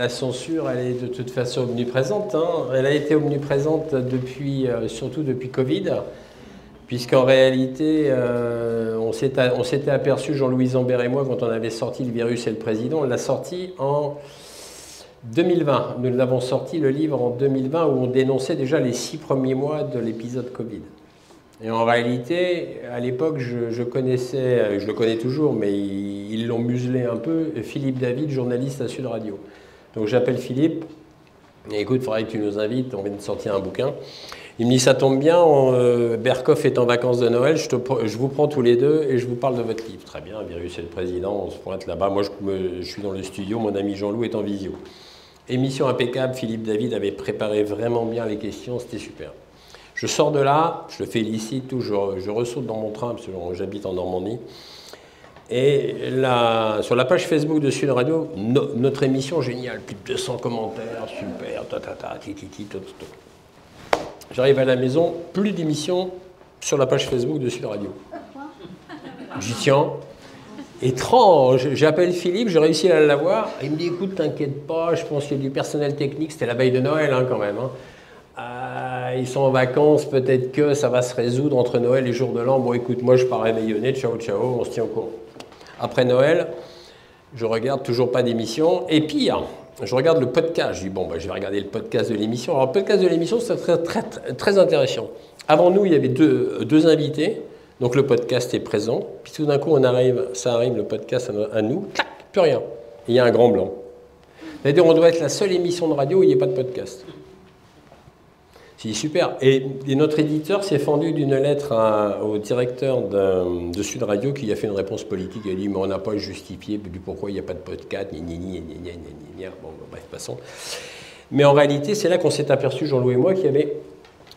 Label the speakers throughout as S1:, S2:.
S1: la censure, elle est de toute façon omniprésente, hein. Elle a été omniprésente depuis, surtout depuis Covid, puisqu'en réalité, on s'était aperçu, Jean-Louis Zambert et moi, quand on avait sorti Le virus et le président, on l'a sorti en 2020. Nous l'avons sorti, le livre, en 2020, où on dénonçait déjà les 6 premiers mois de l'épisode Covid. Et en réalité, à l'époque, je connaissais, je le connais toujours, mais ils l'ont muselé un peu, Philippe David, journaliste à Sud Radio. Donc j'appelle Philippe, et écoute, il faudrait que tu nous invites, on vient de sortir un bouquin. Il me dit, ça tombe bien, Berkoff est en vacances de Noël, je vous prends tous les deux et je vous parle de votre livre. Très bien, Virus et le président, on se pointe là-bas. Moi, je suis dans le studio, mon ami Jean-Loup est en visio. Émission impeccable, Philippe David avait préparé vraiment bien les questions, c'était super. Je sors de là, je le félicite, je ressaute dans mon train, parce que j'habite en Normandie. Et là, sur la page Facebook de Sud Radio, notre émission géniale, plus de 200 commentaires, super, J'arrive à la maison, plus d'émissions sur la page Facebook de Sud Radio. J'y tiens. Étrange, j'appelle Philippe, j'ai réussi à l'avoir. Il me dit, écoute, t'inquiète pas, je pense qu'il y a du personnel technique, c'était la veille de Noël hein, quand même. Hein. Ils sont en vacances, peut-être que ça va se résoudre entre Noël et jour de l'an. Bon, écoute, moi, je pars réveillonner, ciao, ciao, on se tient au courant. Après Noël, je regarde toujours pas d'émission. Et pire, je regarde le podcast. Je dis, bon, bah, je vais regarder le podcast de l'émission. Alors, le podcast de l'émission, c'est très intéressant. Avant nous, il y avait deux invités. Donc, le podcast est présent. Puis tout d'un coup, ça arrive, le podcast à nous. Clac, plus rien. Et il y a un grand blanc. C'est-à-dire, on doit être la seule émission de radio où il n'y ait pas de podcast. C'est super. Et notre éditeur s'est fendu d'une lettre au directeur de Sud Radio qui a fait une réponse politique. Il a dit, mais on n'a pas justifié du pourquoi il n'y a pas de podcast, Bon, bref, passons. Mais en réalité, c'est là qu'on s'est aperçu, Jean-Louis et moi, qu'il y avait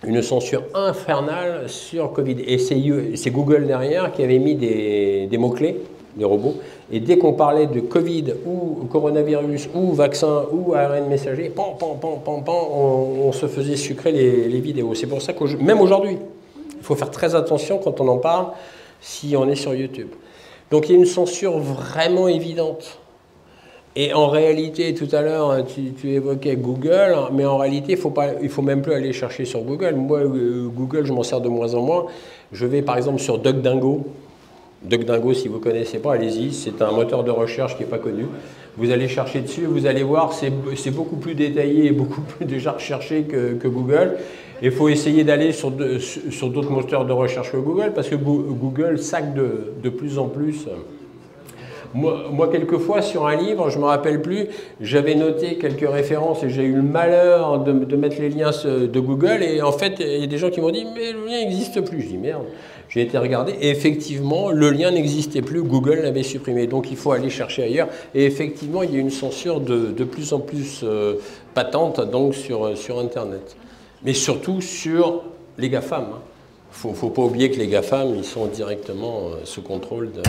S1: une censure infernale sur Covid. Et c'est Google derrière qui avait mis des mots-clés, des robots. Et dès qu'on parlait de Covid ou coronavirus ou vaccin ou ARN messager, on se faisait sucrer les vidéos. C'est pour ça que même aujourd'hui, il faut faire très attention quand on en parle si on est sur YouTube. Donc il y a une censure vraiment évidente. Et en réalité, tout à l'heure, tu évoquais Google, mais en réalité, il faut même plus aller chercher sur Google. Moi, Google, je m'en sers de moins en moins. Je vais par exemple sur DuckDingo. DuckDingo, si vous ne connaissez pas, allez-y, c'est un moteur de recherche qui n'est pas connu. Vous allez chercher dessus, vous allez voir, c'est beaucoup plus détaillé et beaucoup plus déjà recherché que Google. Il faut essayer d'aller sur d'autres moteurs de recherche que Google, parce que Google sac de plus en plus. Moi, quelquefois, sur un livre, je ne me rappelle plus, j'avais noté quelques références et j'ai eu le malheur de mettre les liens de Google. Et en fait, il y a des gens qui m'ont dit « mais le lien n'existe plus ». Je dis « merde ». J'ai été regarder et effectivement, le lien n'existait plus, Google l'avait supprimé. Donc, il faut aller chercher ailleurs. Et effectivement, il y a une censure de plus en plus patente donc, sur Internet. Mais surtout sur les GAFAM. Il ne faut pas oublier que les GAFAM, ils sont directement sous contrôle de...